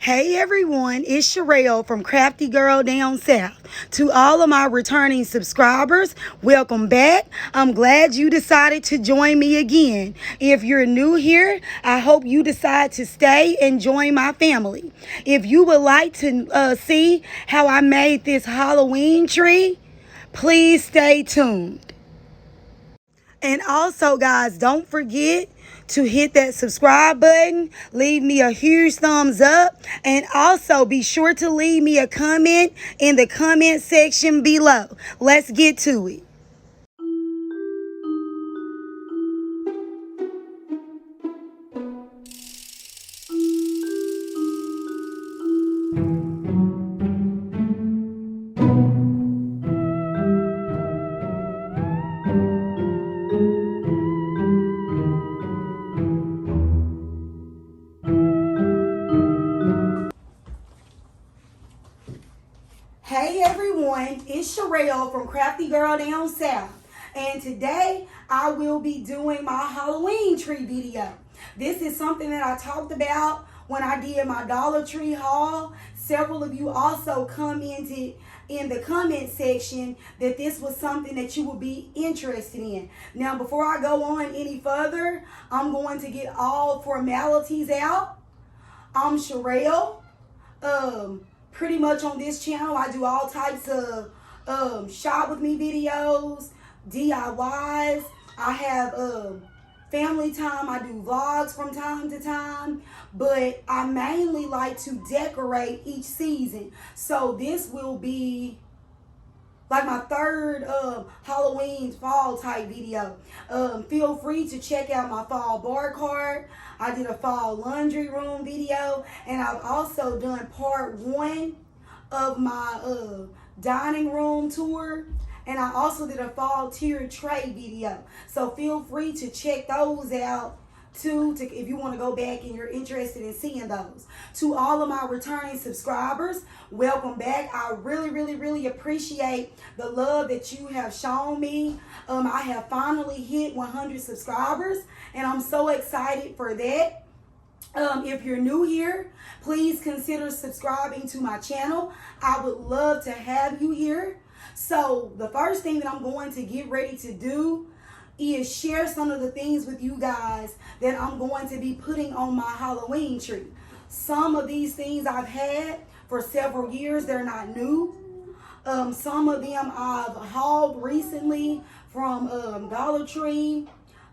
Hey everyone, it's Sherelle from Crafty Girl Down South. To all of my returning subscribers, welcome back. I'm glad you decided to join me again. If you're new here, I hope you decide to stay and join my family. If you would like to see how I made this Halloween tree, please stay tuned. And also, guys, don't forget to hit that subscribe button, leave me a huge thumbs up, and also be sure to leave me a comment in the comment section below. Let's get to it. Hey everyone, it's Sherelle from Crafty Girl Down South, and today I will be doing my Halloween tree video. This is something that I talked about when I did my Dollar Tree haul. Several of you also commented in the comment section that this was something that you would be interested in. Now, before I go on any further, I'm going to get all formalities out. I'm Sherelle. Pretty much on this channel, I do all types of shop with me videos, DIYs. I have family time. I do vlogs from time to time, but I mainly like to decorate each season. So this will be like my third Halloween fall type video. Feel free to check out my fall bar card. I did a fall laundry room video, and I've also done part 1 of my dining room tour, and I also did a fall tiered tray video. So feel free to check those out too, if you want to go back and you're interested in seeing those. To all of my returning subscribers, welcome back. I really appreciate the love that you have shown me. I have finally hit 100 subscribers, and I'm so excited for that. If you're new here, please consider subscribing to my channel. I would love to have you here. So the first thing that I'm going to get ready to do is share some of the things with you guys that I'm going to be putting on my Halloween tree. Some of these things I've had for several years. They're not new. Some of them I've hauled recently from Dollar Tree.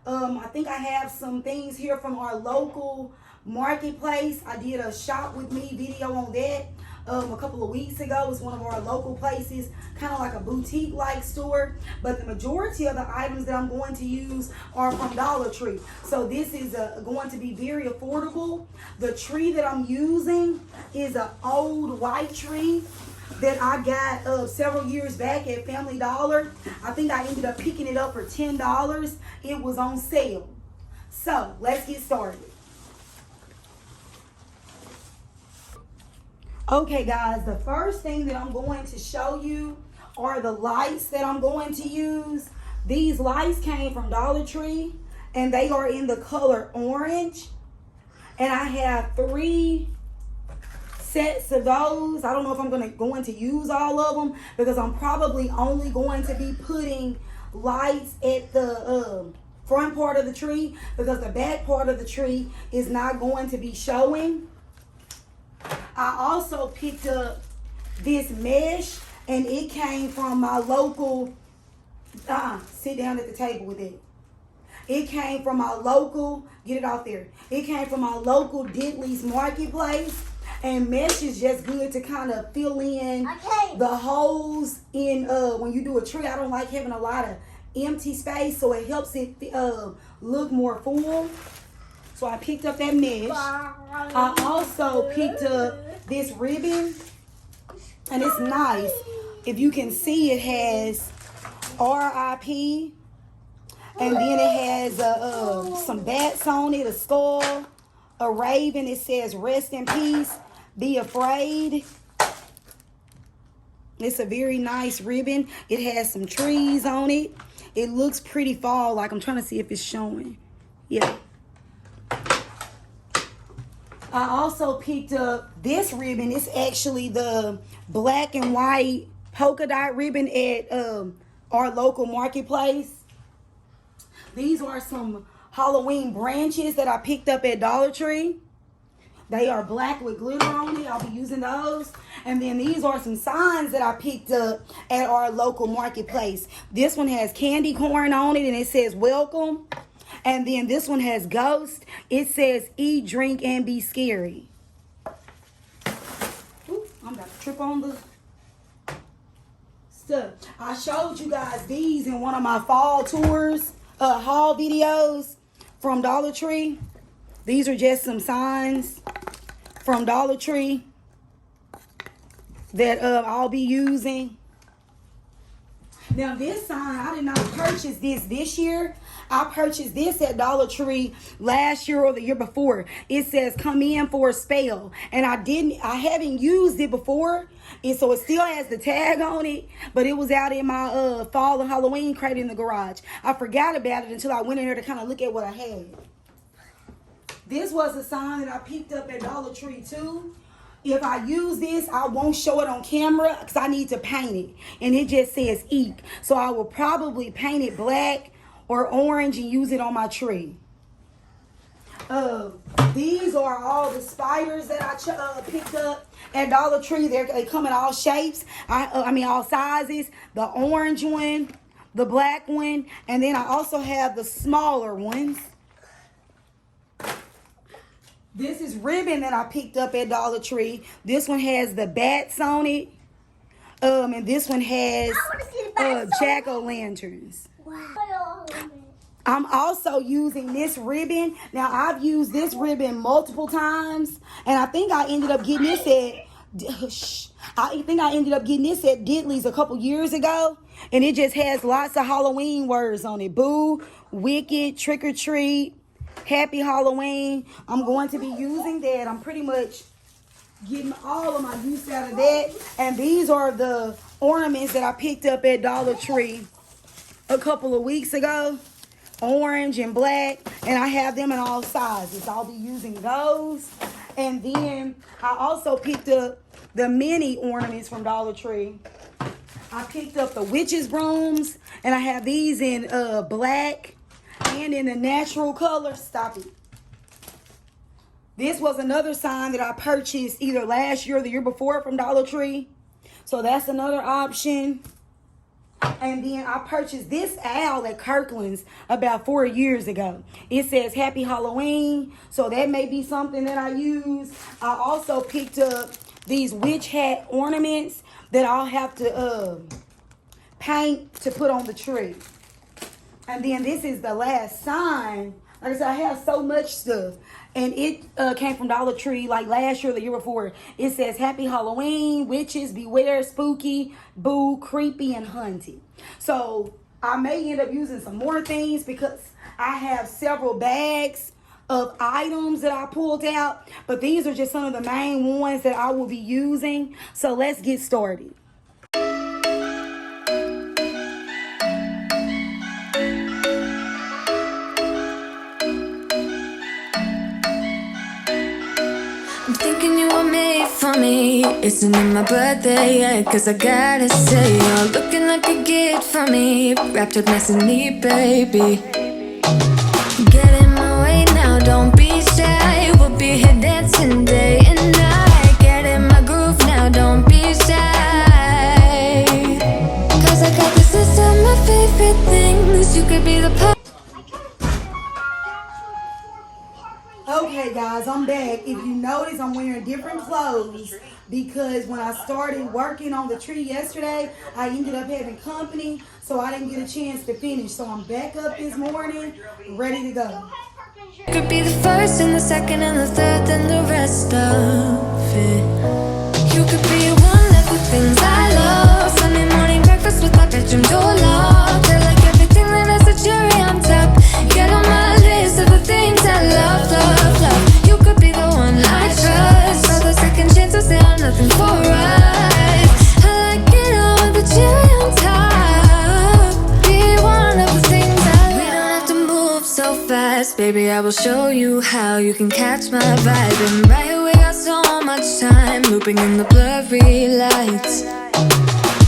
I think I have some things here from our local marketplace. I did a shop with me video on that a couple of weeks ago. It's one of our local places, kind of like a boutique like store, but the majority of the items that I'm going to use are from Dollar Tree. So this is going to be very affordable. The tree that I'm using is an old white tree that I got several years back at Family Dollar. I think I ended up picking it up for $10. It was on sale. So let's get started. Okay guys, the first thing that I'm going to show you are the lights that I'm going to use. These lights came from Dollar Tree, and they are in the color orange. And I have 3 sets of those. I don't know if I'm going to use all of them, because I'm probably only going to be putting lights at the front part of the tree, because the back part of the tree is not going to be showing. I also picked up this mesh, and it came from my local, sit down at the table with it. It came from my local, get it off there. It came from my local Diddley's Marketplace, and mesh is just good to kind of fill in the holes in when you do a tree. I don't like having a lot of empty space, so it helps it look more full. So I picked up that mesh. I also picked up this ribbon, and it's nice. If you can see, it has RIP, and then it has some bats on it, a skull, a raven. It says rest in peace, be afraid. It's a very nice ribbon. It has some trees on it. It looks pretty fall-like. I'm trying to see if it's showing. Yeah. I also picked up this ribbon. It's actually the black and white polka dot ribbon at our local marketplace. These are some Halloween branches that I picked up at Dollar Tree. They are black with glitter on it. I'll be using those. And then these are some signs that I picked up at our local marketplace. This one has candy corn on it and it says welcome. And then this one has ghost. It says eat, drink, and be scary. Ooh, I'm about to trip on the stuff. I showed you guys these in one of my fall tours, haul videos from Dollar Tree. These are just some signs from Dollar Tree that I'll be using. Now this sign, I did not purchase this year. I purchased this at Dollar Tree last year or the year before. It says come in for a spell. And I haven't used it before. And so it still has the tag on it, but it was out in my fall and Halloween crate in the garage. I forgot about it until I went in there to kind of look at what I had. This was a sign that I picked up at Dollar Tree too. If I use this, I won't show it on camera because I need to paint it. And it just says eek. So I will probably paint it black or orange and use it on my tree. These are all the spiders that I picked up at Dollar Tree. They come in all shapes. I mean all sizes. The orange one, the black one, and then I also have the smaller ones. This is ribbon that I picked up at Dollar Tree. This one has the bats on it. And this one has jack-o'-lanterns. Wow. I'm also using this ribbon. Now, I've used this ribbon multiple times. And I think I ended up getting this at Diddley's a couple years ago. And it just has lots of Halloween words on it. Boo, wicked, trick or treat. Happy Halloween. I'm going to be using that. I'm pretty much getting all of my use out of that. And these are the ornaments that I picked up at Dollar Tree a couple of weeks ago. Orange and black. And I have them in all sizes. I'll be using those. And then I also picked up the mini ornaments from Dollar Tree. I picked up the witch's brooms. And I have these in black. And in the natural color. Stop it. This was another sign that I purchased either last year or the year before from Dollar Tree. So that's another option. And then I purchased this owl at Kirkland's about 4 years ago. It says Happy Halloween. So that may be something that I use. I also picked up these witch hat ornaments that I'll have to paint to put on the tree. And then this is the last sign. Like I said, I have so much stuff. And it came from Dollar Tree like last year or the year before. It says Happy Halloween, witches, beware, spooky, boo, creepy, and hunted. So I may end up using some more things because I have several bags of items that I pulled out. But these are just some of the main ones that I will be using. So let's get started. I'm thinking you were made for me. Isn't it my birthday yet? Cause I gotta say, you're looking like a gift for me. Wrapped up nice and neat, baby. Get in my way now, don't be shy. We'll be here dancing day and night. Get in my groove now, don't be shy. Cause I got this list of my favorite things. You could be the Okay guys, I'm back. If you notice, I'm wearing different clothes because when I started working on the tree yesterday, I ended up having company, so I didn't get a chance to finish. So I'm back up this morning, ready to go. You could be the first and the second and the third and the rest of it. You could be one of the things I love. Sunday morning breakfast with my bedroom door locked. I like everything that has a cherry on top. Get on my list of the things I love, love, love. You could be the one I trust. All those second chances, they are nothing for us. I like it all with the cherry on top. Be one of the things I love. We don't have to move so fast. Baby, I will show you how you can catch my vibe. And right here we got so much time, looping in the blurry lights.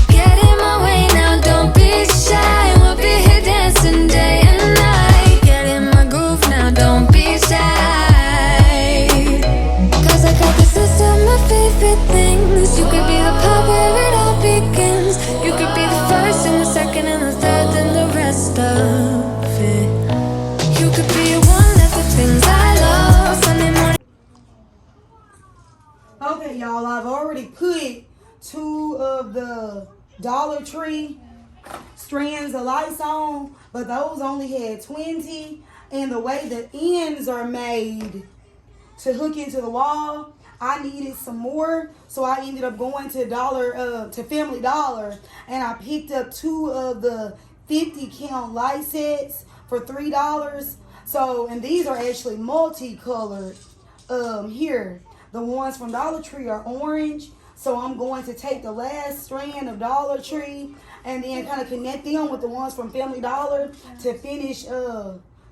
Get in my way now, don't be shy. We'll be here dancing day and night. Get in my groove now, don't be shy. Cause I got this list of my favorite things. You could be the part where it all begins. You could be the first and the second and the third and the rest of it. You could be one of the things I love. Sunday morning. Okay, y'all, I've already put 2 of the Dollar Tree strands of lights on, but those only had 20. And the way the ends are made to hook into the wall, I needed some more, so I ended up going to Family Dollar, and I picked up 2 of the 50 count light sets for $3. So, and these are actually multicolored. Here, the ones from Dollar Tree are orange. So I'm going to take the last strand of Dollar Tree and then kind of connect them with the ones from Family Dollar to finish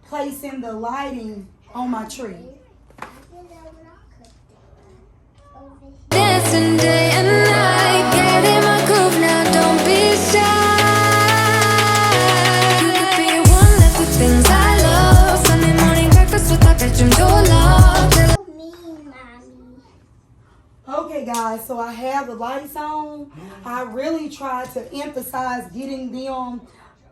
placing the lighting on my tree. Dancing day and night, get in my groove now, don't be shy. You could be one of the things I love. Sunday morning breakfast with our bedroom door locked. Okay guys, so I have the lights on. I really tried to emphasize getting them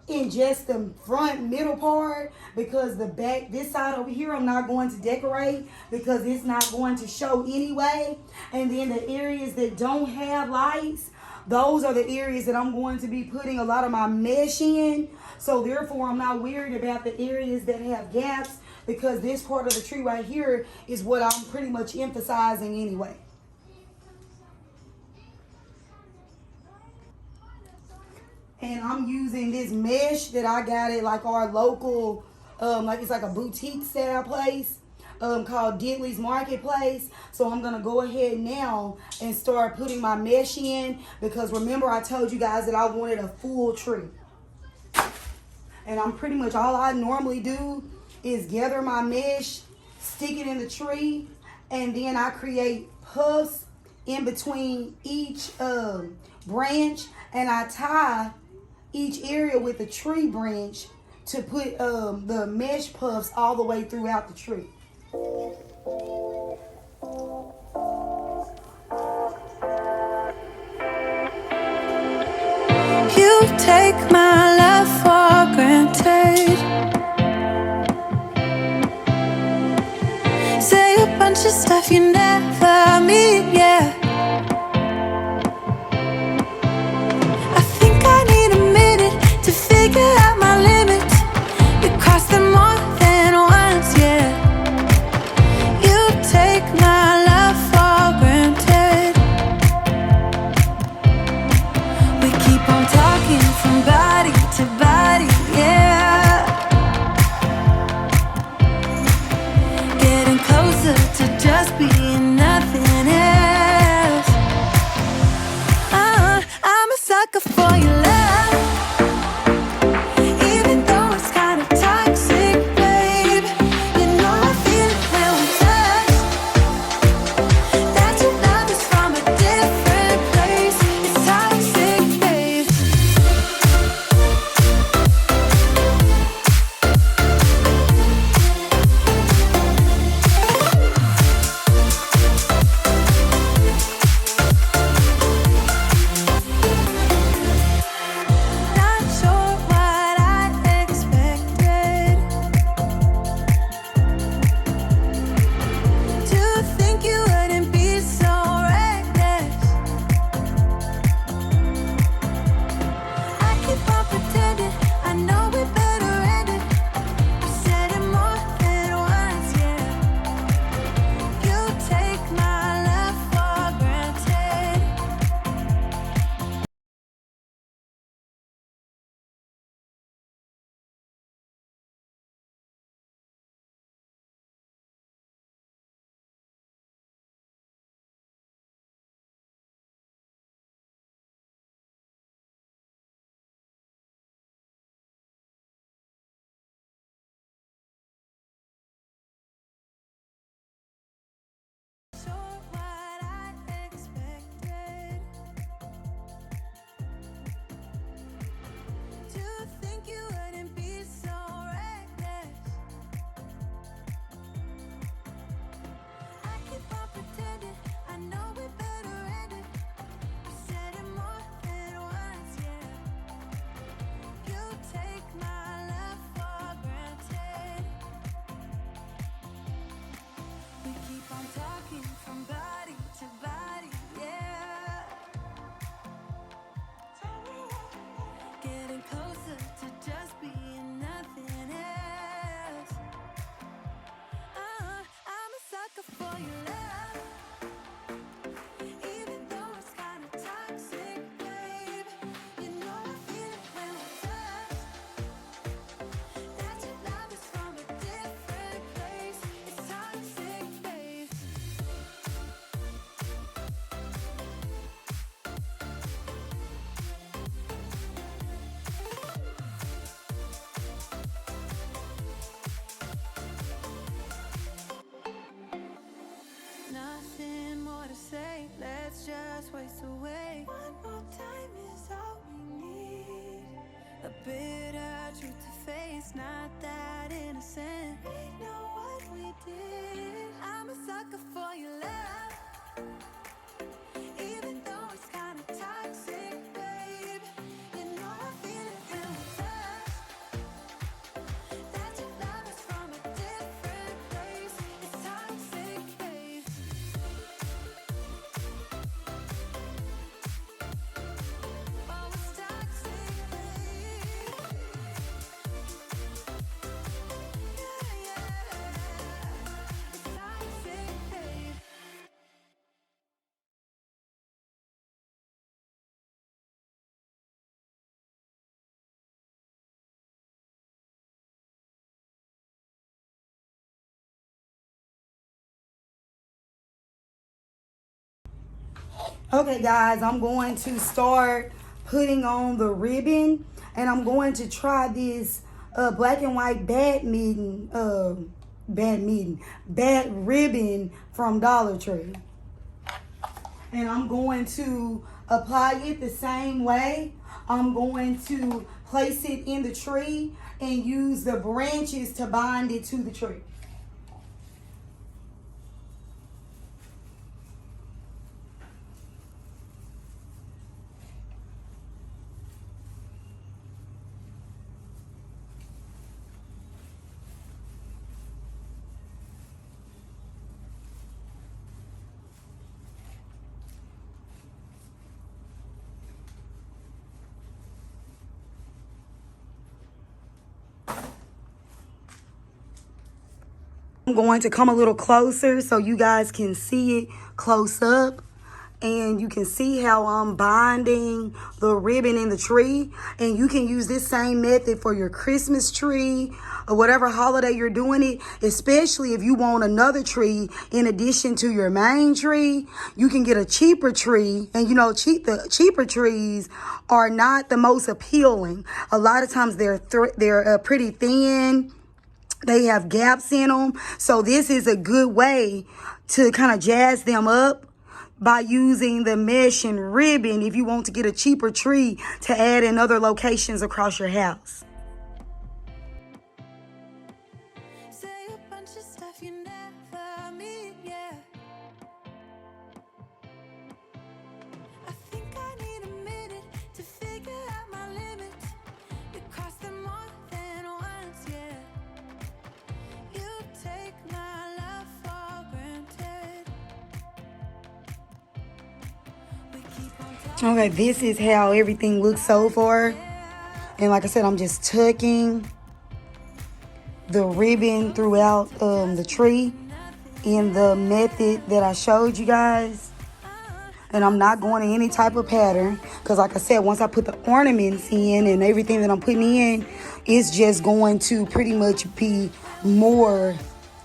in just the front middle part, because the back, this side over here, I'm not going to decorate because it's not going to show anyway. And then the areas that don't have lights, those are the areas that I'm going to be putting a lot of my mesh in. So therefore, I'm not worried about the areas that have gaps, because this part of the tree right here is what I'm pretty much emphasizing anyway. And I'm using this mesh that I got at like our local, like it's like a boutique style place called Diddley's Marketplace. So I'm gonna go ahead now and start putting my mesh in, because remember I told you guys that I wanted a full tree. And I'm pretty much, all I normally do is gather my mesh, stick it in the tree, and then I create puffs in between each branch, and I tie each area with a tree branch to put the mesh puffs all the way throughout the tree. You take my love for granted. Say a bunch of stuff you never mean, yeah. I think I need a minute to figure out my limits. You cross them more than once, yeah. You take my love for granted. We keep on talking from body to body, yeah. Getting closer to just being nothing else. bitter truth to face, not that innocent. We know what we did. I'm a sucker for your love, even though it's kinda toxic, babe. You know I feel it when we touch. That your love is from a different place. It's toxic, babe. Oh, it's toxic, babe. Yeah, yeah. It's toxic, babe. Okay, guys, I'm going to start putting on the ribbon, and I'm going to try this black and white bat ribbon from Dollar Tree. And I'm going to apply it the same way. I'm going to place it in the tree and use the branches to bind it to the tree. I'm going to come a little closer so you guys can see it close up. And you can see how I'm binding the ribbon in the tree. And you can use this same method for your Christmas tree or whatever holiday you're doing it, especially if you want another tree in addition to your main tree. You can get a cheaper tree, and you know, the cheaper trees are not the most appealing. A lot of times they're pretty thin. They have gaps in them. So this is a good way to kind of jazz them up by using the mesh and ribbon if you want to get a cheaper tree to add in other locations across your house. Say a bunch of stuff you never mean, yeah. I think I need a minute to figure out my limits. You cross them more than once, yeah. You take my love for granted. We keep on talking. Okay, this is how everything looks so far. And like I said, I'm just tucking the ribbon throughout the tree in the method that I showed you guys. And I'm not going in any type of pattern because like I said, once I put the ornaments in and everything that I'm putting in, it's just going to pretty much be more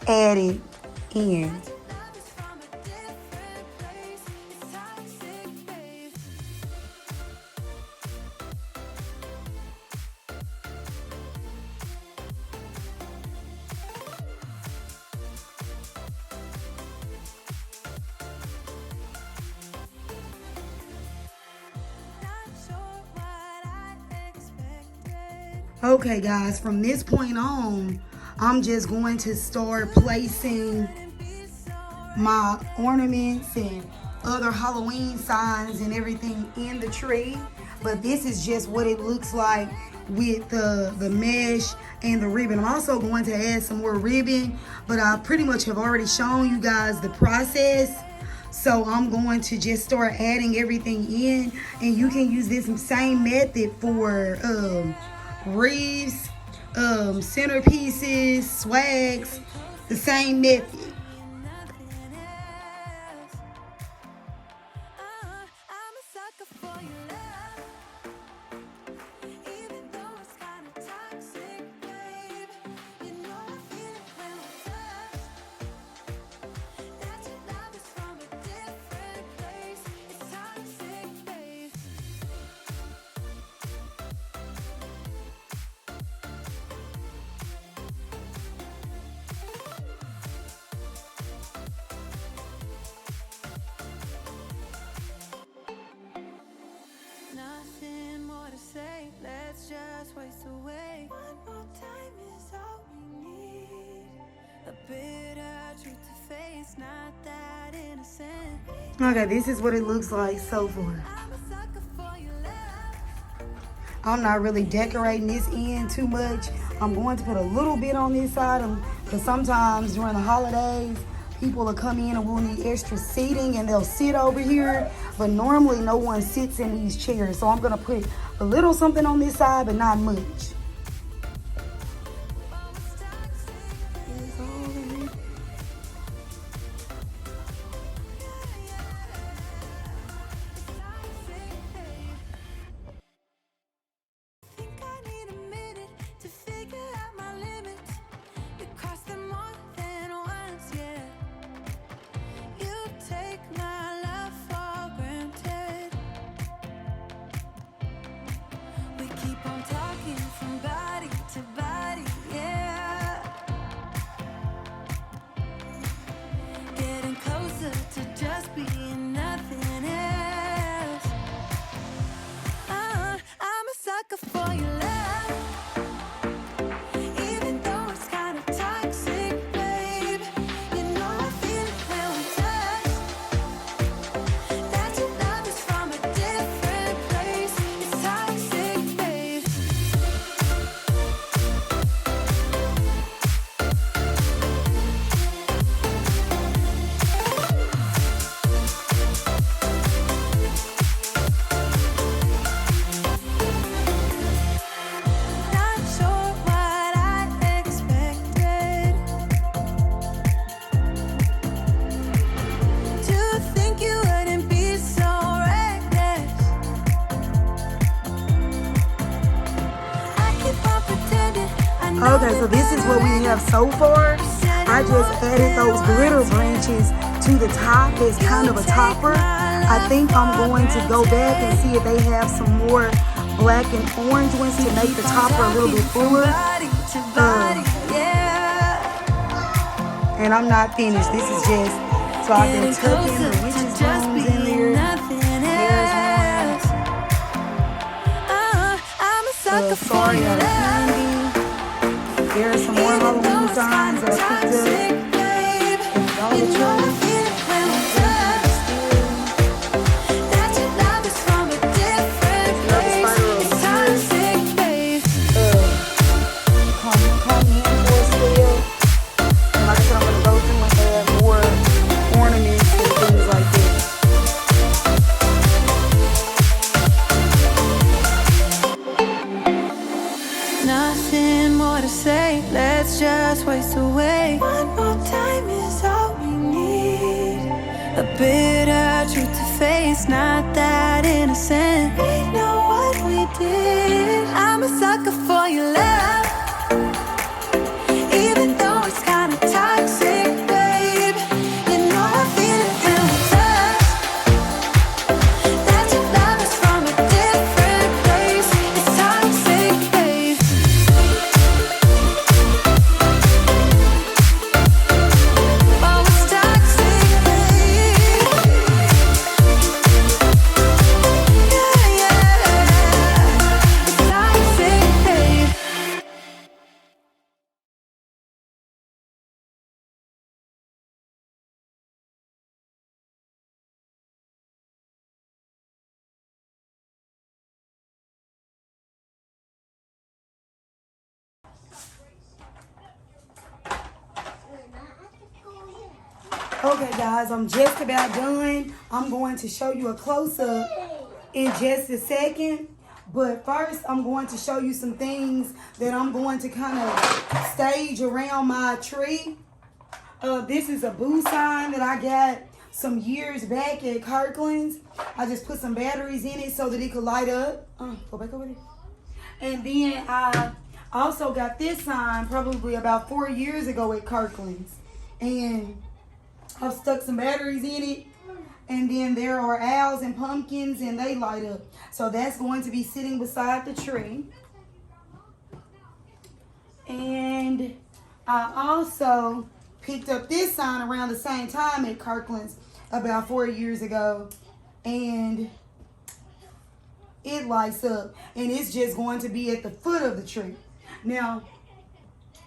added in. Okay, guys, from this point on, I'm just going to start placing my ornaments and other Halloween signs and everything in the tree. But this is just what it looks like with the mesh and the ribbon. I'm also going to add some more ribbon, but I pretty much have already shown you guys the process. So I'm going to just start adding everything in, and you can use this same method for wreaths, centerpieces, swags, the same method. Okay, this is what it looks like so far. I'm not really decorating this end too much. I'm going to put a little bit on this side because sometimes during the holidays, people will come in and will need extra seating and they'll sit over here. But normally no one sits in these chairs. So I'm going to put a little something on this side, but not much. Okay, so this is what we have so far. I just added those glitter branches to the top as kind of a topper. I think I'm going to go back and see if they have some more black and orange ones to make the topper a little bit fuller. And I'm not finished. This is just, so I've been tucking the witch's brooms in there. There's one. Sorry, out of candy. There are some more Halloween signs that I picked up at Dollar Tree. Come in for a sale. And like I said, I'm going to go through and add more ornaments and things like that. Nothing more to say, let's just waste away. One more time is all we need. A bitter truth to face, not that innocent. We know what we did. I'm a sucker for your love, even though it's kinda toxic, babe. You know I feel it when we touch, that your love is from a different place. It's toxic, babe. Oh, it's toxic, babe. Yeah, yeah. It's toxic, babe. Okay, guys, I'm just about done. I'm going to show you a close-up in just a second. But first, I'm going to show you some things that I'm going to kind of stage around my tree. This is a boo sign that I got some years back at Kirkland's. I just put some batteries in it so that it could light up. Go back over there. And then I also got this sign probably about 4 years ago at Kirkland's. And I've stuck some batteries in it. And then there are owls and pumpkins and they light up. So that's going to be sitting beside the tree. And I also picked up this sign around the same time at Kirkland's about 4 years ago. And it lights up. And it's just going to be at the foot of the tree. Now,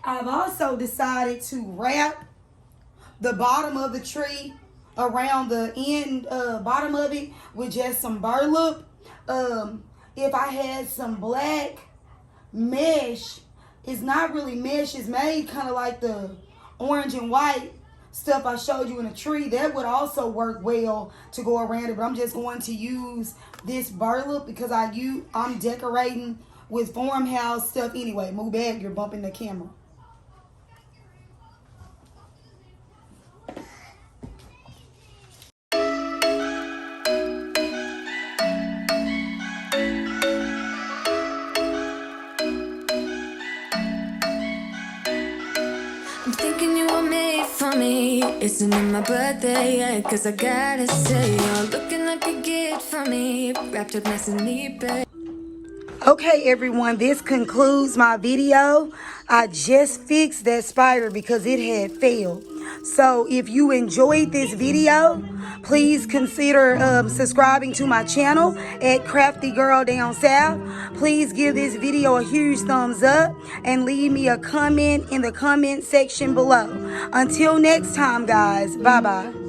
I've also decided to wrap the bottom of the tree around the end bottom of it with just some burlap. If I had some black mesh, it's not really mesh, it's made kind of like the orange and white stuff I showed you in the tree. That would also work well to go around it, but I'm just going to use this burlap because I'm decorating with farmhouse stuff anyway. Move back, you're bumping the camera. I'm thinking you were made for me. Isn't it my birthday yet? Cause I gotta say, you're looking like a gift for me. Wrapped up nice and neat, babe. Okay, everyone, this concludes my video. I just fixed that spider because it had failed. So if you enjoyed this video, please consider subscribing to my channel at Crafty Girl Down South. Please give this video a huge thumbs up and leave me a comment in the comment section below. Until next time, guys, bye-bye.